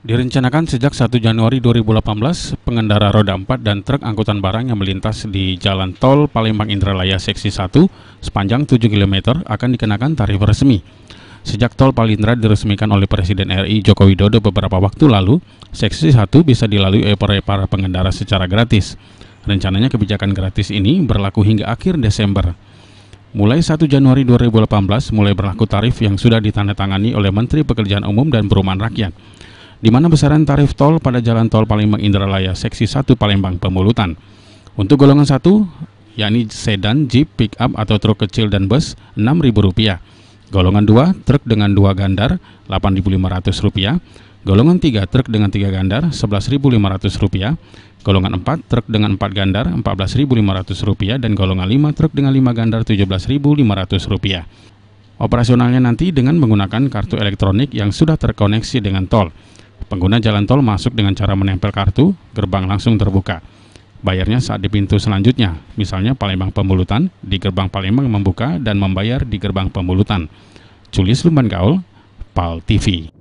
Direncanakan sejak 1 Januari 2018, pengendara roda 4 dan truk angkutan barang yang melintas di Jalan Tol Palembang Indralaya Seksi 1 sepanjang 7 km akan dikenakan tarif resmi. Sejak tol Palindra diresmikan oleh Presiden RI Joko Widodo beberapa waktu lalu, Seksi 1 bisa dilalui oleh para pengendara secara gratis. Rencananya kebijakan gratis ini berlaku hingga akhir Desember. Mulai 1 Januari 2018 mulai berlaku tarif yang sudah ditandatangani oleh Menteri Pekerjaan Umum dan Perumahan Rakyat, di mana besaran tarif tol pada Jalan Tol Palembang Indralaya Seksi 1 Palembang Pemulutan. Untuk golongan 1, yakni sedan, jeep, pick up atau truk kecil dan bus, Rp6.000. Golongan 2, truk dengan 2 gandar, Rp8.500. Golongan 3, truk dengan 3 gandar, Rp11.500. Golongan 4, truk dengan 4 gandar, Rp14.500. Dan golongan 5, truk dengan 5 gandar, Rp17.500. Operasionalnya nanti dengan menggunakan kartu elektronik yang sudah terkoneksi dengan tol. Pengguna jalan tol masuk dengan cara menempel kartu, gerbang langsung terbuka. Bayarnya saat di pintu selanjutnya, misalnya Palembang Pemulutan, di gerbang Palembang membuka dan membayar di gerbang Pemulutan. Julius Lumban Gaul, PAL TV.